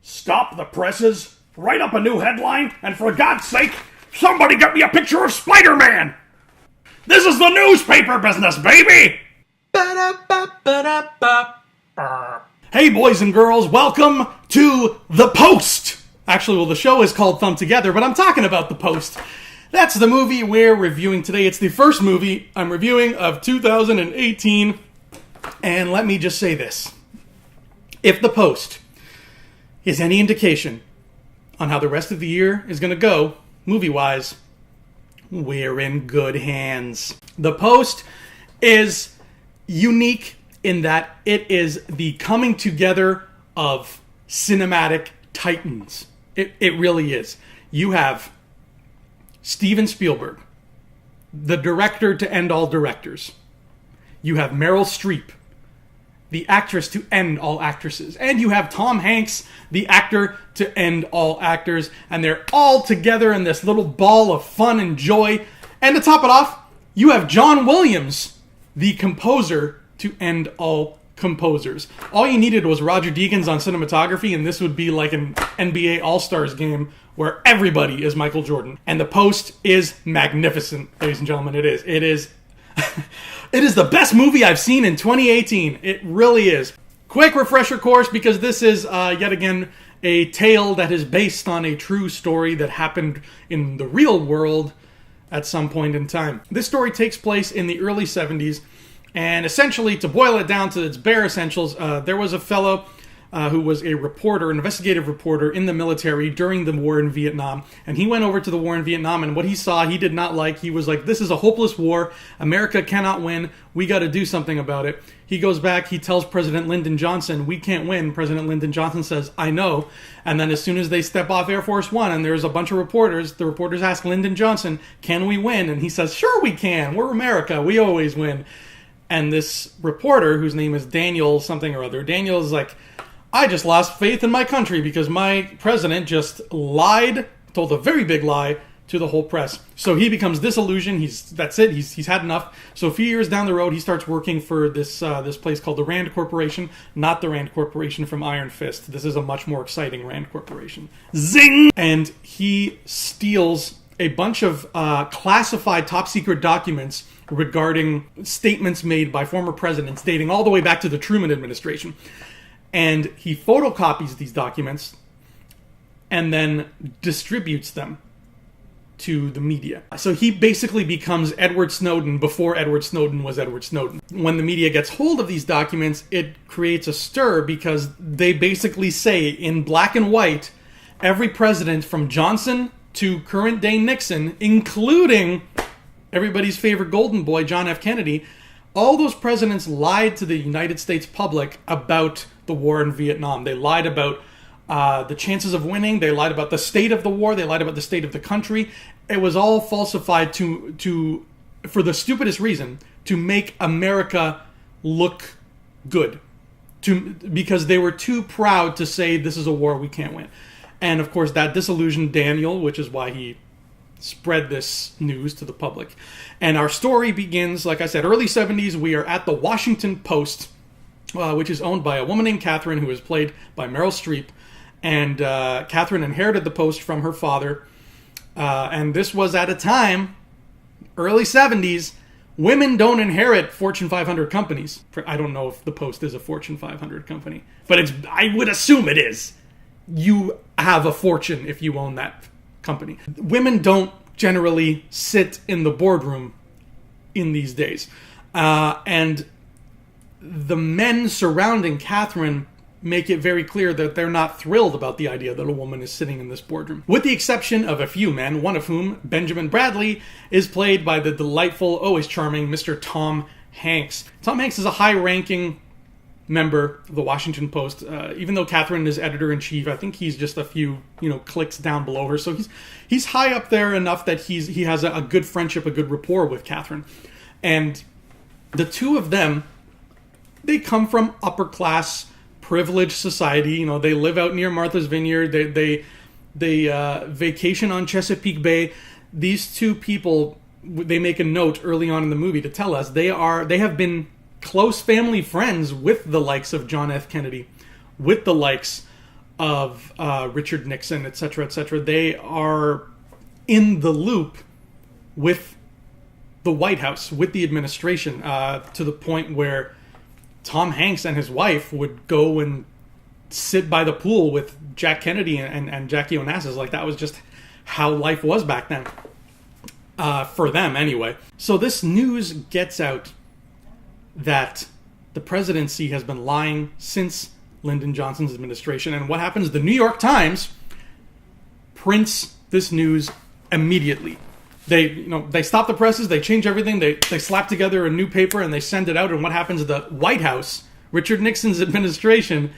Stop the presses, write up a new headline, and for God's sake, somebody get me a picture of Spider-Man! This is the newspaper business, baby! Hey boys and girls, welcome to The Post! Actually, well, the show is called Thumb Together, but I'm talking about The Post. That's the movie we're reviewing today. It's the first movie I'm reviewing of 2018. And let me just say this. If The Post is any indication on how the rest of the year is going to go, movie-wise, we're in good hands. The Post is unique in that it is the coming together of cinematic titans. It really is. You have Steven Spielberg, the director to end all directors. You have Meryl Streep, the actress to end all actresses. And you have Tom Hanks, the actor to end all actors. And they're all together in this little ball of fun and joy. And to top it off, you have John Williams, the composer to end all composers. All you needed was Roger Deakins on cinematography, and this would be like an NBA All-Stars game where everybody is Michael Jordan. And The Post is magnificent, ladies and gentlemen. It is. It is the best movie I've seen in 2018. It really is. Quick refresher course, because this is yet again a tale that is based on a true story that happened in the real world at some point in time. This story takes place in the early 70s, and essentially, to boil it down to its bare essentials, there was a fellow who was a reporter, an investigative reporter in the military during the war in Vietnam. And he went over to the war in Vietnam, and what he saw, he did not like. He was like, this is a hopeless war. America cannot win. We got to do something about it. He goes back, he tells President Lyndon Johnson, we can't win. President Lyndon Johnson says, I know. And then as soon as they step off Air Force One and there's a bunch of reporters, the reporters ask Lyndon Johnson, can we win? And he says, sure we can. We're America. We always win. And this reporter, whose name is Daniel something or other, Daniel is like, I just lost faith in my country because my president just lied, told a very big lie to the whole press. So he becomes disillusioned. That's it. He's had enough. So a few years down the road, he starts working for this place called the Rand Corporation, not the Rand Corporation from Iron Fist. This is a much more exciting Rand Corporation. Zing! And he steals a bunch of classified top secret documents regarding statements made by former presidents dating all the way back to the Truman administration. And he photocopies these documents and then distributes them to the media. So he basically becomes Edward Snowden before Edward Snowden was Edward Snowden. When the media gets hold of these documents, it creates a stir because they basically say in black and white, every president from Johnson to current day Nixon, including everybody's favorite golden boy, John F. Kennedy, all those presidents lied to the United States public about the war in Vietnam. They lied about the chances of winning. They lied about the state of the war. They lied about the state of the country. It was all falsified for the stupidest reason, to make America look good. Because they were too proud to say this is a war we can't win. And of course that disillusioned Daniel, which is why he spread this news to the public. And our story begins, like I said, early 70s. We are at the Washington Post, which is owned by a woman named Catherine, who is played by Meryl Streep. And Catherine inherited the Post from her father. And this was at a time, early 70s, women don't inherit Fortune 500 companies. I don't know if the Post is a Fortune 500 company, but I would assume it is. You have a fortune if you own that company. Women don't generally sit in the boardroom in these days. And the men surrounding Catherine make it very clear that they're not thrilled about the idea that a woman is sitting in this boardroom. With the exception of a few men, one of whom, Benjamin Bradley, is played by the delightful, always charming Mr. Tom Hanks. Tom Hanks is a high-ranking member of the Washington Post. Even though Catherine is editor-in-chief, I think he's just a few, clicks down below her. So he's high up there enough that he has a good friendship, a good rapport with Catherine. And the two of them, they come from upper-class, privileged society. They live out near Martha's Vineyard. They vacation on Chesapeake Bay. These two people, they make a note early on in the movie to tell us they have been close family friends with the likes of John F. Kennedy, with the likes of Richard Nixon, etc., etc. They are in the loop with the White House, with the administration, to the point where Tom Hanks and his wife would go and sit by the pool with Jack Kennedy and Jackie Onassis. Like, that was just how life was back then. For them, anyway. So this news gets out that the presidency has been lying since Lyndon Johnson's administration. And what happens? The New York Times prints this news immediately. They stop the presses, they change everything, they slap together a new paper and they send it out. And what happens? The White House, Richard Nixon's administration,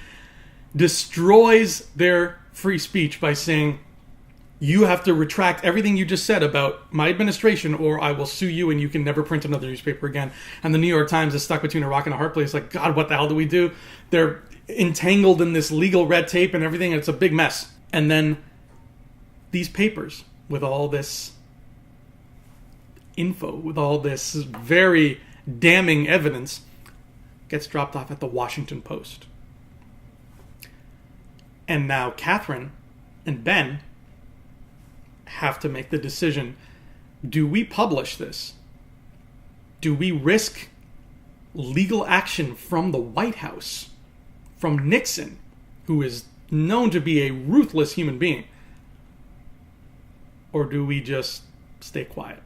destroys their free speech by saying, you have to retract everything you just said about my administration, or I will sue you and you can never print another newspaper again. And the New York Times is stuck between a rock and a hard place. Like, God, what the hell do we do? They're entangled in this legal red tape and everything, and it's a big mess. And then these papers, with all this info, with all this very damning evidence, gets dropped off at the Washington Post. And now Catherine and Ben have to make the decision. Do we publish this? Do we risk legal action from the White House, from Nixon, who is known to be a ruthless human being? Or do we just stay quiet?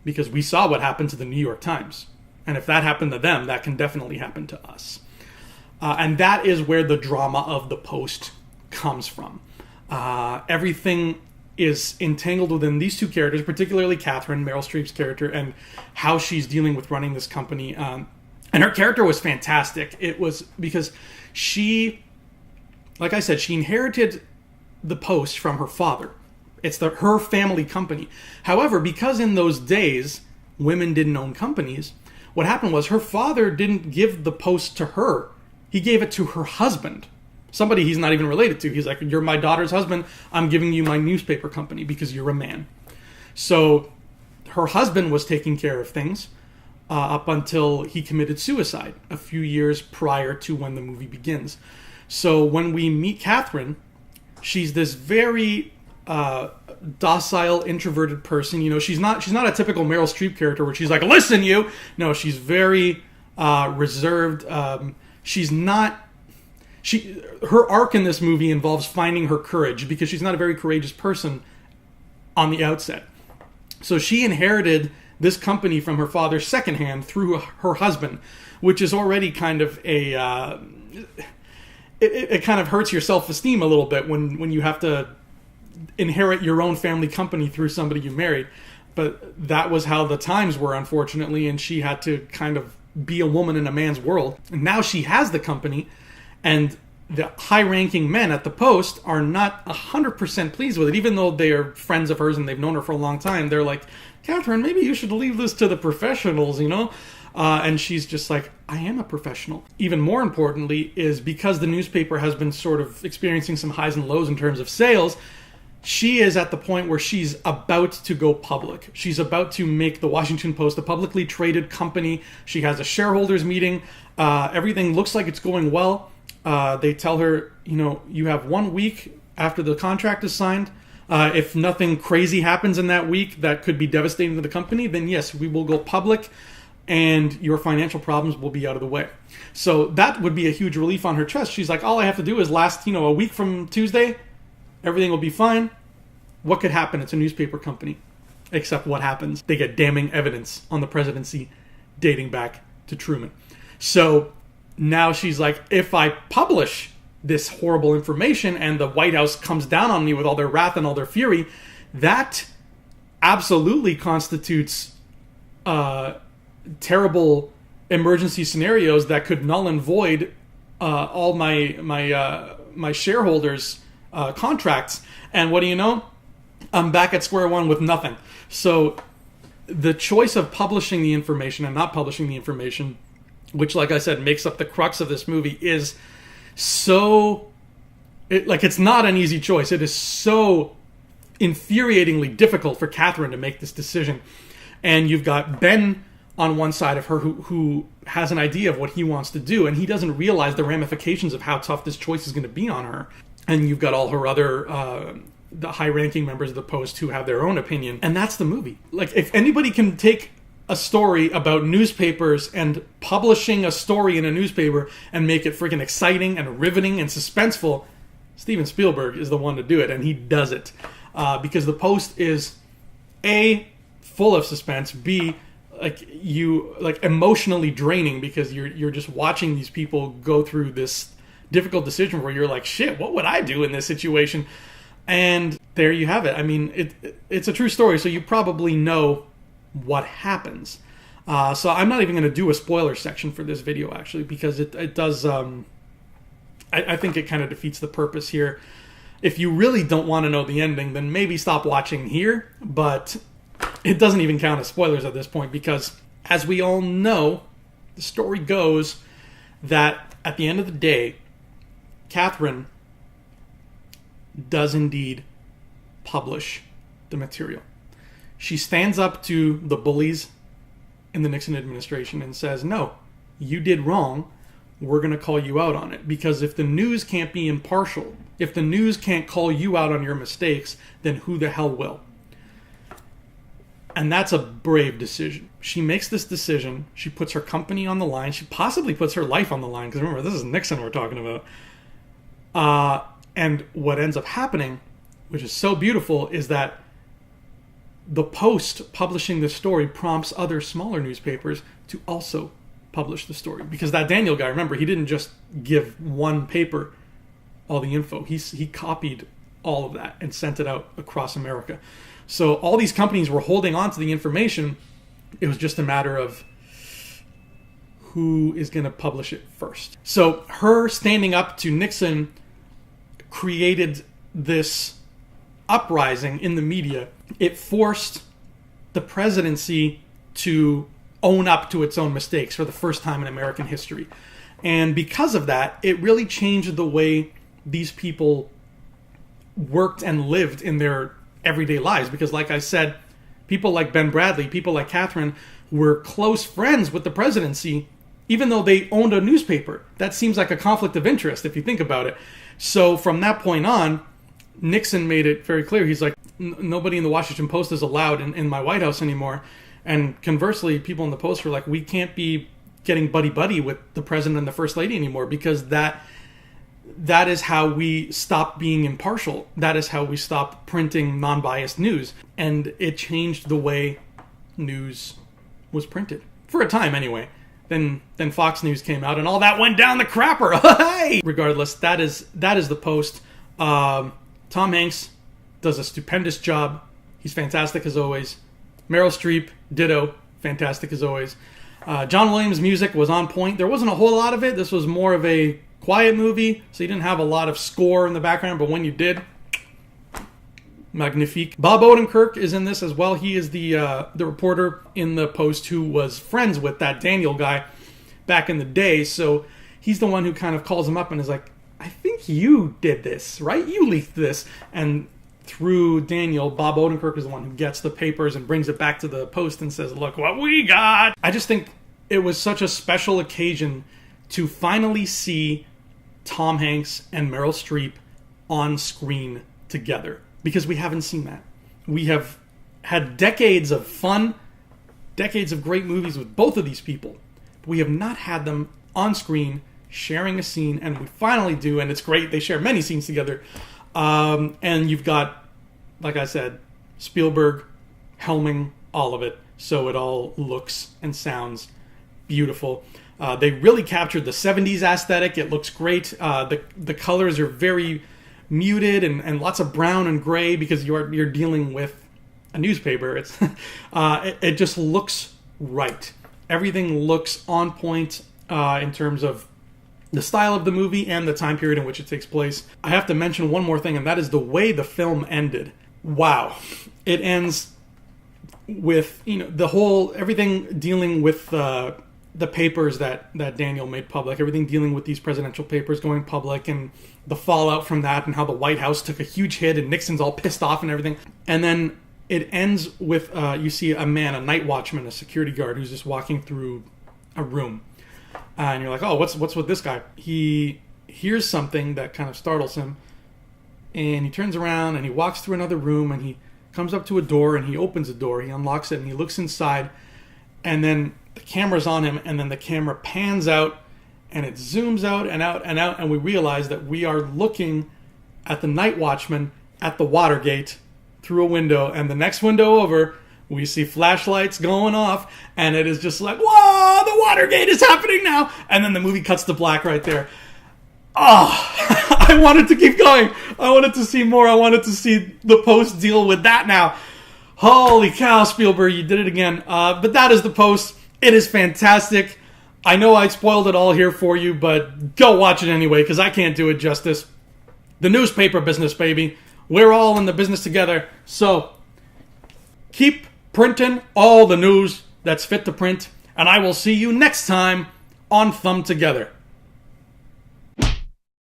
Because we saw what happened to the New York Times. And if that happened to them, that can definitely happen to us. And that is where the drama of the Post comes from. Everything is entangled within these two characters, particularly Catherine, Meryl Streep's character, and how she's dealing with running this company. And her character was fantastic. It was because she, like I said, she inherited the Post from her father. It's her family company. However, because in those days, women didn't own companies, what happened was her father didn't give the Post to her. He gave it to her husband. Somebody he's not even related to. He's like, you're my daughter's husband. I'm giving you my newspaper company because you're a man. So her husband was taking care of things up until he committed suicide a few years prior to when the movie begins. So when we meet Catherine, she's this very docile, introverted person. You know, she's not a typical Meryl Streep character where she's like, listen, you. No, she's very reserved. She's not. Her arc in this movie involves finding her courage because she's not a very courageous person on the outset. So she inherited this company from her father secondhand through her husband, which is already kind of a... It kind of hurts your self-esteem a little bit when you have to inherit your own family company through somebody you married. But that was how the times were, unfortunately, and she had to kind of be a woman in a man's world. And now she has the company, and the high-ranking men at the Post are not 100% pleased with it, even though they are friends of hers and they've known her for a long time. They're like, Catherine, maybe you should leave this to the professionals, you know? And she's just like, I am a professional. Even more importantly is because the newspaper has been sort of experiencing some highs and lows in terms of sales, she is at the point where she's about to go public. She's about to make the Washington Post a publicly traded company. She has a shareholders meeting. Everything looks like it's going well. They tell her, you know, you have 1 week after the contract is signed. If nothing crazy happens in that week that could be devastating to the company, then yes, we will go public and your financial problems will be out of the way. So that would be a huge relief on her chest. She's like, all I have to do is last, a week from Tuesday, everything will be fine. What could happen? It's a newspaper company. Except what happens? They get damning evidence on the presidency dating back to Truman. So now she's like, if I publish this horrible information and the White House comes down on me with all their wrath and all their fury, that absolutely constitutes terrible emergency scenarios that could null and void all my shareholders' contracts. And what do you know? I'm back at square one with nothing. So the choice of publishing the information and not publishing the information, which, like I said, makes up the crux of this movie, is so... it's not an easy choice. It is so infuriatingly difficult for Catherine to make this decision. And you've got Ben on one side of her who has an idea of what he wants to do, and he doesn't realize the ramifications of how tough this choice is going to be on her. And you've got all her other the high-ranking members of the Post who have their own opinion. And that's the movie. Like, if anybody can take a story about newspapers and publishing a story in a newspaper and make it freaking exciting and riveting and suspenseful, Steven Spielberg is the one to do it, and he does it. Because the Post is, A, full of suspense, B, emotionally draining, because you're just watching these people go through this difficult decision where you're like, shit, what would I do in this situation? And there you have it. I mean, it's a true story, so you probably know what happens. So I'm not even going to do a spoiler section for this video, actually, because it does... I think it kind of defeats the purpose here. If you really don't want to know the ending, then maybe stop watching here, but it doesn't even count as spoilers at this point, because as we all know, the story goes that at the end of the day, Catherine does indeed publish the material. She stands up to the bullies in the Nixon administration and says, no, you did wrong. We're going to call you out on it. Because if the news can't be impartial, if the news can't call you out on your mistakes, then who the hell will? And that's a brave decision. She makes this decision. She puts her company on the line. She possibly puts her life on the line. Because remember, this is Nixon we're talking about. And what ends up happening, which is so beautiful, is that the Post publishing this story prompts other smaller newspapers to also publish the story. Because that Daniel guy, remember, he didn't just give one paper all the info. He copied all of that and sent it out across America. So all these companies were holding on to the information. It was just a matter of who is going to publish it first. So her standing up to Nixon created this uprising in the media. It forced the presidency to own up to its own mistakes for the first time in American history. And because of that, it really changed the way these people worked and lived in their everyday lives. Because like I said, people like Ben Bradley, people like Catherine were close friends with the presidency, even though they owned a newspaper. That seems like a conflict of interest if you think about it. So from that point on, Nixon made it very clear. He's like, nobody in the Washington Post is allowed in my White House anymore. And conversely, people in the Post were like, we can't be getting buddy-buddy with the president and the first lady anymore, because that is how we stop being impartial. That is how we stop printing non-biased news. And it changed the way news was printed. For a time, anyway. Then Fox News came out, and all that went down the crapper. Hey! Regardless, that is the Post. Tom Hanks does a stupendous job. He's fantastic as always. Meryl Streep, ditto, fantastic as always. John Williams' music was on point. There wasn't a whole lot of it. This was more of a quiet movie, so you didn't have a lot of score in the background, but when you did, magnifique. Bob Odenkirk is in this as well. He is the reporter in the Post who was friends with that Daniel guy back in the day, so he's the one who kind of calls him up and is like, I think you did this, right? You leaked this. And through Daniel, Bob Odenkirk is the one who gets the papers and brings it back to the Post and says, look what we got. I just think it was such a special occasion to finally see Tom Hanks and Meryl Streep on screen together, because we haven't seen that. We have had decades of fun, decades of great movies with both of these people, but we have not had them on screen sharing a scene, and we finally do, and it's great. They share many scenes together. And you've got, like I said, Spielberg helming all of it, so it all looks and sounds beautiful. They really captured the 70s aesthetic. It looks great. The colors are very muted and lots of brown and gray, because you're dealing with a newspaper. It's it just looks right. Everything looks on point in terms of the style of the movie and the time period in which it takes place. I have to mention one more thing, and that is the way the film ended. Wow. It ends with, everything dealing with the papers that Daniel made public, everything dealing with these presidential papers going public, and the fallout from that, and how the White House took a huge hit, and Nixon's all pissed off and everything. And then it ends with, you see a man, a night watchman, a security guard, who's just walking through a room. And you're like, oh, what's with this guy? He hears something that kind of startles him, and he turns around and he walks through another room and he comes up to a door and he opens the door, he unlocks it and he looks inside, and then the camera's on him, and then the camera pans out and it zooms out and out and out, and we realize that we are looking at the night watchman at the Watergate through a window, and the next window over we see flashlights going off, and it is just like, whoa, the Watergate is happening now, and then the movie cuts to black right there. Oh, I wanted to keep going. I wanted to see more. I wanted to see The Post deal with that now. Holy cow, Spielberg, you did it again. But that is The Post. It is fantastic. I know I spoiled it all here for you, but go watch it anyway, because I can't do it justice. The newspaper business, baby. We're all in the business together. So keep printing all the news that's fit to print, and I will see you next time on Thumb Together.